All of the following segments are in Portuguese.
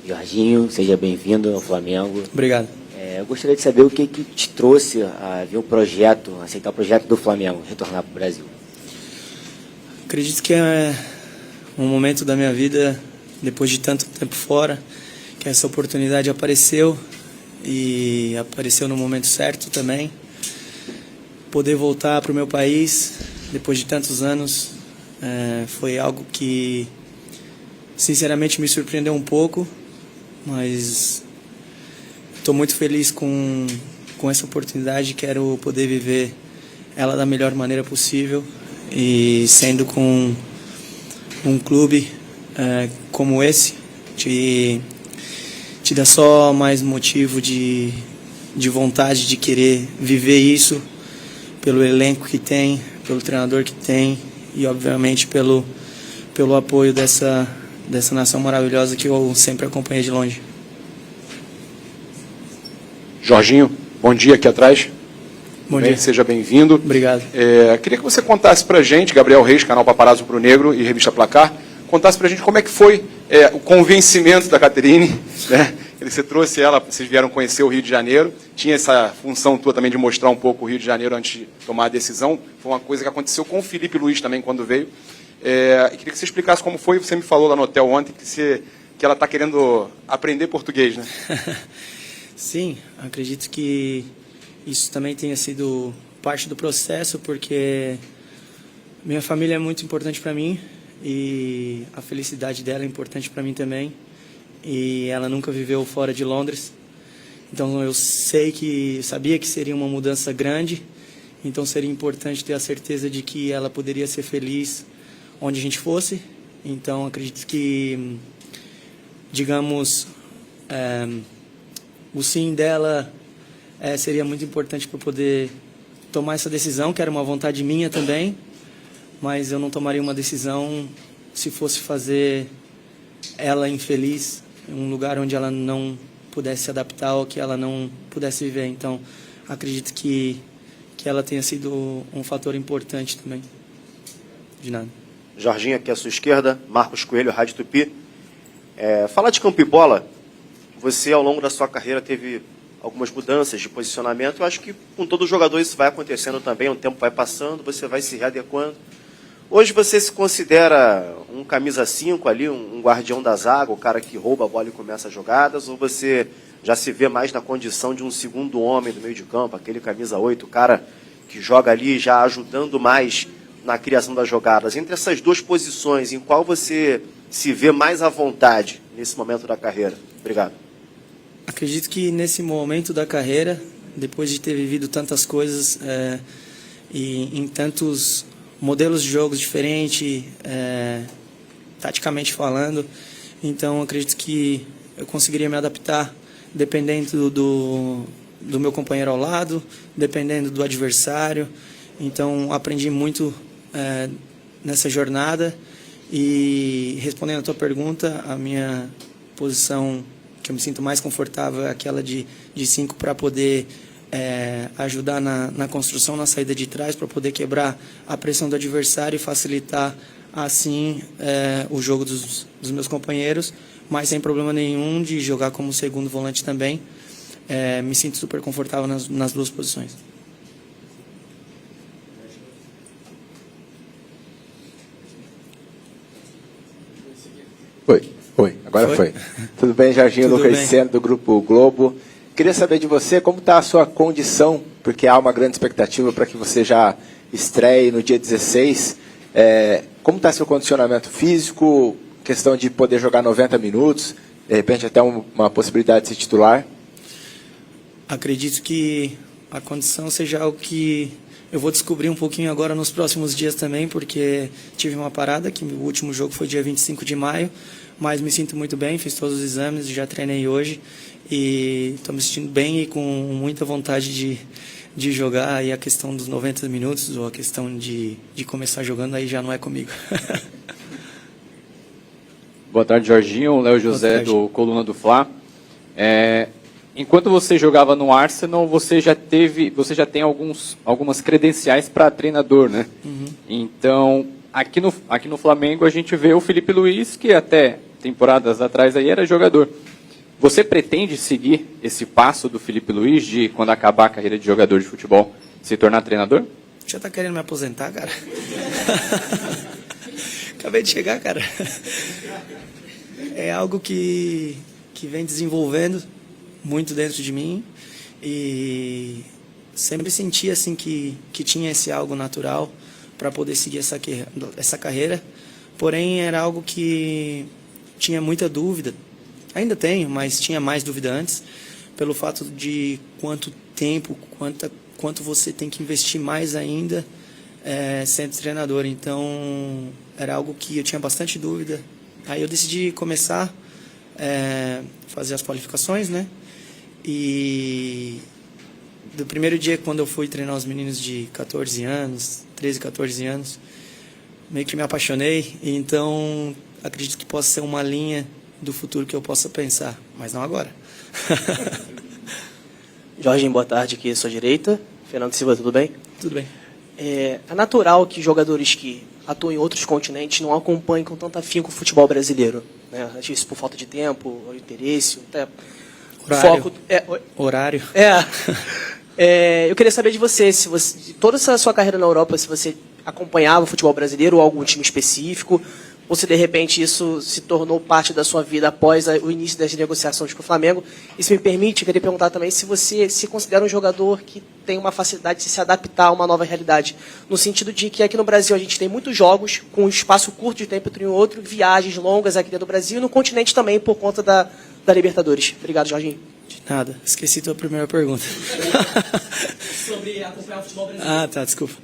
Jorginho, seja bem-vindo ao Flamengo. Obrigado. Eu gostaria de saber o que te trouxe a ver o projeto, aceitar o projeto do Flamengo, retornar para o Brasil. Acredito que é um momento da minha vida, depois de tanto tempo fora, que essa oportunidade apareceu e apareceu no momento certo também. Poder voltar para o meu país, depois de tantos anos, foi algo que, sinceramente, me surpreendeu um pouco, mas estou muito feliz com essa oportunidade. Quero poder viver ela da melhor maneira possível e sendo com um clube como esse te dá só mais motivo de vontade de querer viver isso, pelo elenco que tem, pelo treinador que tem e obviamente pelo apoio dessa nação maravilhosa que eu sempre acompanhei de longe. Jorginho, bom dia aqui atrás. Bom dia. Seja bem-vindo. Obrigado. Queria que você contasse pra gente, Gabriel Reis, canal Paparazzo Pro Negro e Revista Placar, contasse pra gente como é que foi o convencimento da Caterine, né? Você trouxe ela, vocês vieram conhecer o Rio de Janeiro, tinha essa função tua também de mostrar um pouco o Rio de Janeiro antes de tomar a decisão, foi uma coisa que aconteceu com o Felipe Luiz também quando veio. Queria que você explicasse como foi, você me falou lá no hotel ontem que ela está querendo aprender português, né? Sim, acredito que isso também tenha sido parte do processo, porque minha família é muito importante para mim e a felicidade dela é importante para mim também. E ela nunca viveu fora de Londres, então eu sabia que seria uma mudança grande, então seria importante ter a certeza de que ela poderia ser feliz onde a gente fosse. Então acredito que, digamos, o sim dela seria muito importante para poder tomar essa decisão, que era uma vontade minha também, mas eu não tomaria uma decisão se fosse fazer ela infeliz em um lugar onde ela não pudesse se adaptar ou que ela não pudesse viver. Então, acredito que ela tenha sido um fator importante também. De nada. Jorginho, aqui à sua esquerda, Marcos Coelho, Rádio Tupi. Fala de campo e bola. Você, ao longo da sua carreira, teve algumas mudanças de posicionamento. Eu acho que com todo jogador isso vai acontecendo também. O tempo vai passando, você vai se readequando. Hoje você se considera um camisa 5 ali, um guardião da zaga, o cara que rouba a bola e começa as jogadas, ou você já se vê mais na condição de um segundo homem do meio de campo, aquele camisa 8, o cara que joga ali já ajudando mais na criação das jogadas? Entre essas duas posições, em qual você se vê mais à vontade nesse momento da carreira? Obrigado. Acredito que nesse momento da carreira, depois de ter vivido tantas coisas e em tantos modelos de jogos diferentes, taticamente falando, então acredito que eu conseguiria me adaptar dependendo do meu companheiro ao lado, dependendo do adversário. Então aprendi muito nessa jornada e, respondendo a tua pergunta, a minha posição que eu me sinto mais confortável é aquela de 5 para poder ajudar na construção, na saída de trás, para poder quebrar a pressão do adversário e facilitar assim o jogo dos meus companheiros, mas sem problema nenhum de jogar como segundo volante também. Me sinto super confortável nas duas posições. Agora foi. Tudo bem, Jorginho? Lucas Sena, do Grupo Globo. Queria saber de você como está a sua condição, porque há uma grande expectativa para que você já estreie no dia 16. Como está seu condicionamento físico, questão de poder jogar 90 minutos, de repente até uma possibilidade de ser titular? Acredito que a condição seja algo que eu vou descobrir um pouquinho agora nos próximos dias também, porque tive uma parada, que o último jogo foi dia 25 de maio, mas me sinto muito bem, fiz todos os exames, já treinei hoje e estou me sentindo bem e com muita vontade de jogar. E a questão dos 90 minutos ou a questão de começar jogando aí já não é comigo. Boa tarde, Jorginho. Léo José, do Coluna do Fla. Enquanto você jogava no Arsenal, você já tem algumas credenciais para treinador, né? Uhum. Então, aqui no Flamengo a gente vê o Felipe Luiz, que até temporadas atrás aí era jogador. Você pretende seguir esse passo do Felipe Luiz de, quando acabar a carreira de jogador de futebol, se tornar treinador? Já tá querendo me aposentar, cara? Acabei de chegar, cara. É algo que vem desenvolvendo muito dentro de mim e sempre senti assim que tinha esse algo natural para poder seguir essa carreira. Porém, era algo que tinha muita dúvida. Ainda tenho, mas tinha mais dúvida antes, pelo fato de quanto tempo, quanto você tem que investir mais ainda sendo treinador. Então, era algo que eu tinha bastante dúvida. Aí eu decidi começar fazer as qualificações, né? E do primeiro dia, quando eu fui treinar os meninos de 14 anos, 13, 14 anos, meio que me apaixonei. Então, acredito que possa ser uma linha do futuro que eu possa pensar, mas não agora. Jorginho, boa tarde, aqui à sua direita. Fernando Silva, tudo bem? Tudo bem. É natural que jogadores que atuam em outros continentes não acompanhem com tanto afinco o futebol brasileiro, né? Isso por falta de tempo, ou interesse, até Horário. foco. Horário. Eu queria saber de você, se você, toda essa sua carreira na Europa, se você acompanhava o futebol brasileiro ou algum time específico, ou se de repente isso se tornou parte da sua vida após o início das negociações com o Flamengo. E se me permite, eu queria perguntar também se você se considera um jogador que tem uma facilidade de se adaptar a uma nova realidade, no sentido de que aqui no Brasil a gente tem muitos jogos com um espaço curto de tempo entre um e outro, viagens longas aqui dentro do Brasil e no continente também por conta da Libertadores. Obrigado, Jorginho. De nada. Esqueci tua primeira pergunta. Sobre acompanhar o futebol brasileiro. Tá, desculpa.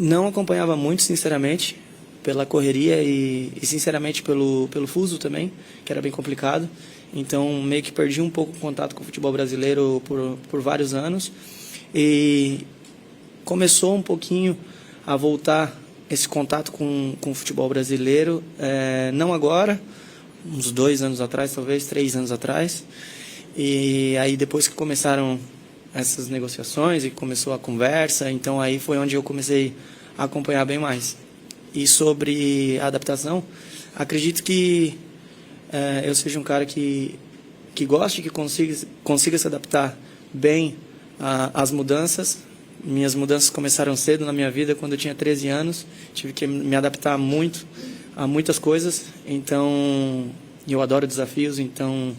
Não acompanhava muito, sinceramente, pela correria e sinceramente, pelo fuso também, que era bem complicado. Então, meio que perdi um pouco o contato com o futebol brasileiro por vários anos. E começou um pouquinho a voltar esse contato com o futebol brasileiro, não agora, uns 2 anos atrás, talvez 3 anos atrás. E aí, depois que começaram essas negociações e começou a conversa, então aí foi onde eu comecei a acompanhar bem mais. E sobre a adaptação, acredito que eu seja um cara que goste, que consiga se adaptar bem às mudanças. Minhas mudanças começaram cedo na minha vida, quando eu tinha 13 anos, tive que me adaptar muito a muitas coisas, então eu adoro desafios, então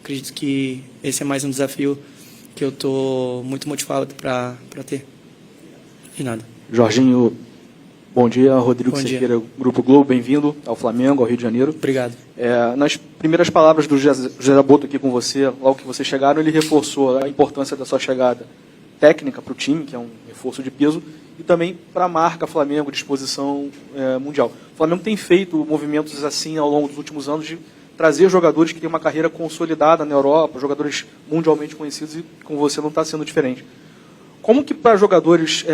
acredito que esse é mais um desafio que eu estou muito motivado para ter. De nada. Jorginho, bom dia. Rodrigo Bom dia. Cerqueira, Grupo Globo, bem-vindo ao Flamengo, ao Rio de Janeiro. Obrigado. Nas primeiras palavras do José Boto aqui com você, logo que vocês chegaram, ele reforçou a importância da sua chegada técnica para o time, que é um reforço de peso, e também para a marca Flamengo, disposição mundial. O Flamengo tem feito movimentos assim ao longo dos últimos anos de trazer jogadores que têm uma carreira consolidada na Europa, jogadores mundialmente conhecidos, e com você não está sendo diferente. Como que para jogadores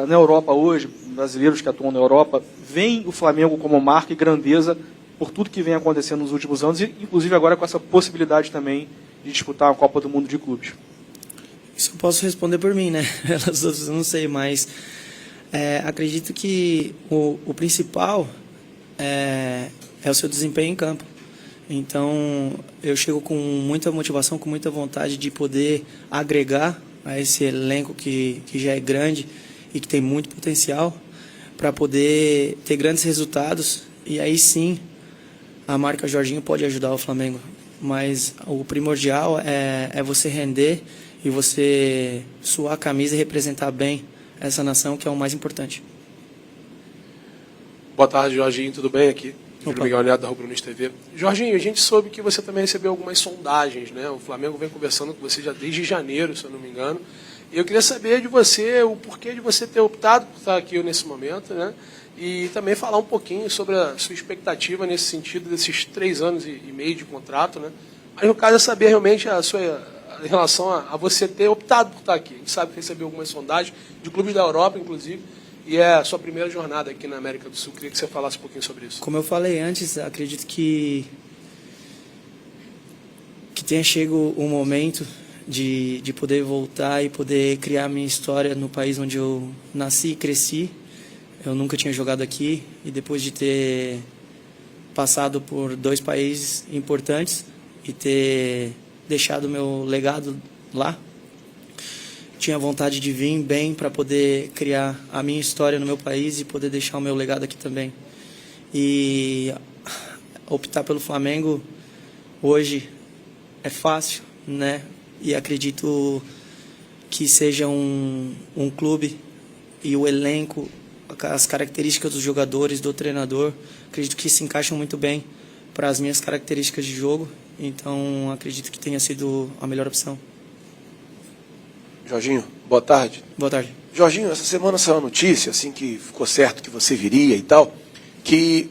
na Europa hoje, brasileiros que atuam na Europa, veem o Flamengo como marca e grandeza por tudo que vem acontecendo nos últimos anos, e inclusive agora com essa possibilidade também de disputar a Copa do Mundo de Clubes? Isso eu posso responder por mim, né? Pelas outras eu não sei, mas acredito que o principal é o seu desempenho em campo. Então, eu chego com muita motivação, com muita vontade de poder agregar a esse elenco que já é grande e que tem muito potencial para poder ter grandes resultados. E aí sim, a marca Jorginho pode ajudar o Flamengo. Mas o primordial é você render e você suar a camisa e representar bem essa nação, que é o mais importante. Boa tarde, Jorginho, tudo bem? Aqui, Júlio Opa. Miguel Neto, da Rubro News TV. Jorginho, a gente soube que você também recebeu algumas sondagens, né? O Flamengo vem conversando com você já desde janeiro, se eu não me engano. E eu queria saber de você o porquê de você ter optado por estar aqui nesse momento, né? E também falar um pouquinho sobre a sua expectativa nesse sentido desses 3 anos e meio de contrato, né? Mas no caso é saber realmente em relação a você ter optado por estar aqui. A gente sabe que recebeu algumas sondagens de clubes da Europa, inclusive, e é a sua primeira jornada aqui na América do Sul. Queria que você falasse um pouquinho sobre isso. Como eu falei antes, acredito que tenha chegado o momento de poder voltar e poder criar minha história no país onde eu nasci e cresci. Eu nunca tinha jogado aqui e depois de ter passado por 2 países importantes e ter deixado meu legado lá. Tinha vontade de vir bem para poder criar a minha história no meu país e poder deixar o meu legado aqui também. E optar pelo Flamengo hoje é fácil, né? E acredito que seja um clube e o elenco, as características dos jogadores, do treinador, acredito que se encaixam muito bem para as minhas características de jogo. Então, acredito que tenha sido a melhor opção. Jorginho, boa tarde. Boa tarde. Jorginho, essa semana saiu a notícia, assim que ficou certo que você viria e tal, que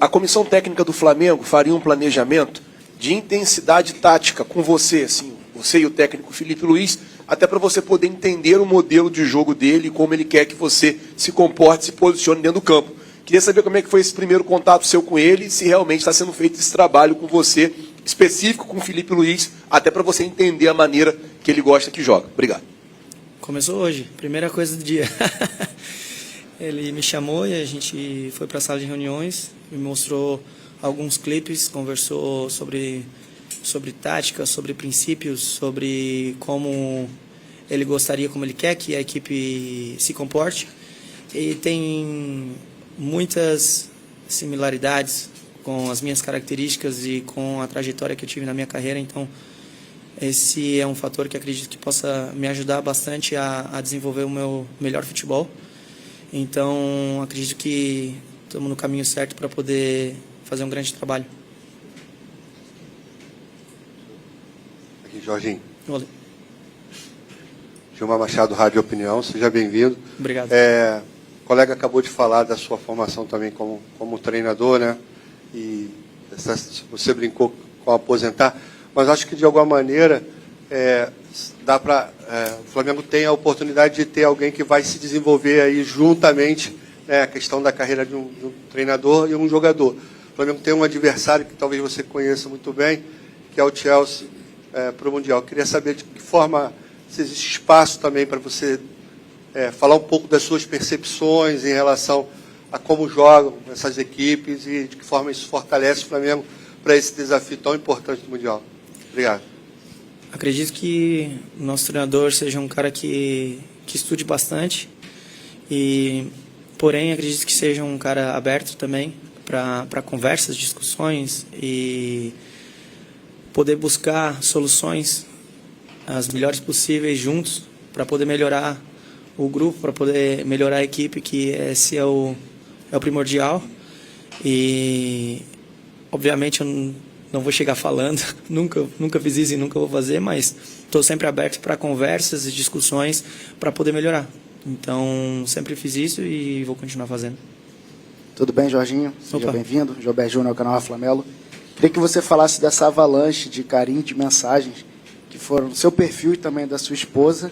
a comissão técnica do Flamengo faria um planejamento de intensidade tática com você, assim, você e o técnico Felipe Luiz, até para você poder entender o modelo de jogo dele e como ele quer que você se comporte, se posicione dentro do campo. Queria saber como é que foi esse primeiro contato seu com ele, se realmente está sendo feito esse trabalho com você, específico com o Felipe Luiz, até para você entender a maneira que ele gosta que joga. Obrigado. Começou hoje, primeira coisa do dia. Ele me chamou e a gente foi para a sala de reuniões, me mostrou alguns clipes, conversou sobre tática, sobre princípios, sobre como ele gostaria, como ele quer que a equipe se comporte. E tem muitas similaridades com as minhas características e com a trajetória que eu tive na minha carreira, então esse é um fator que acredito que possa me ajudar bastante a desenvolver o meu melhor futebol. Então, acredito que estamos no caminho certo para poder fazer um grande trabalho. Aqui, Jorginho. Olá. Gilmar Machado, Rádio Opinião, seja bem-vindo. Obrigado. O colega acabou de falar da sua formação também como treinador, né? E você brincou com aposentar, mas acho que de alguma maneira dá para o Flamengo tem a oportunidade de ter alguém que vai se desenvolver aí juntamente, né, a questão da carreira de um treinador e um jogador. O Flamengo tem um adversário que talvez você conheça muito bem, que é o Chelsea para o Mundial. Queria saber de que forma, se existe espaço também para você falar um pouco das suas percepções em relação a como jogam essas equipes e de que forma isso fortalece o Flamengo para esse desafio tão importante do Mundial. Obrigado. Acredito que o nosso treinador seja um cara que estude bastante, porém acredito que seja um cara aberto também para conversas, discussões e poder buscar soluções as melhores possíveis juntos para poder melhorar o grupo, para poder melhorar a equipe, que esse é o primordial. E obviamente eu não vou chegar falando, nunca fiz isso e nunca vou fazer, mas estou sempre aberto para conversas e discussões para poder melhorar. Então, sempre fiz isso e vou continuar fazendo. Tudo bem, Jorginho? Seja Opa. bem-vindo. Gilberto Júnior, canal Raflamelo. Queria que você falasse dessa avalanche de carinho, de mensagens que foram do seu perfil e também da sua esposa.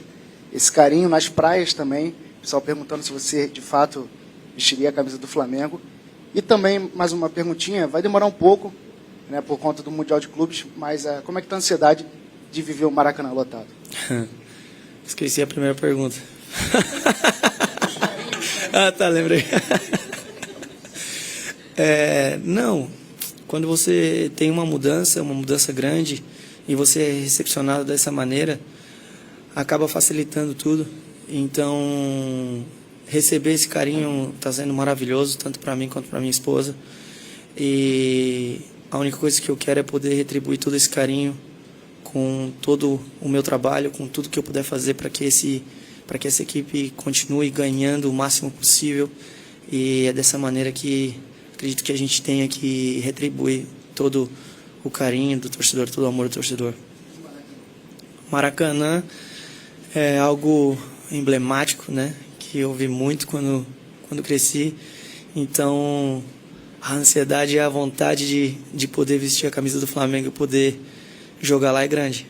Esse carinho nas praias também. O pessoal perguntando se você, de fato, vestiria a camisa do Flamengo. E também, mais uma perguntinha, vai demorar um pouco, né, por conta do Mundial de Clubes, mas como é que está a ansiedade de viver o Maracanã lotado? Esqueci a primeira pergunta. Tá, lembrei. Não, quando você tem uma mudança grande, e você é recepcionado dessa maneira, acaba facilitando tudo. Então, receber esse carinho está sendo maravilhoso, tanto para mim quanto para minha esposa. E a única coisa que eu quero é poder retribuir todo esse carinho com todo o meu trabalho, com tudo que eu puder fazer para que essa equipe continue ganhando o máximo possível. E é dessa maneira que acredito que a gente tenha que retribuir todo o carinho do torcedor, todo o amor do torcedor. Maracanã é algo emblemático, né? Que eu vi muito quando cresci. Então, a ansiedade e a vontade de poder vestir a camisa do Flamengo e poder jogar lá é grande.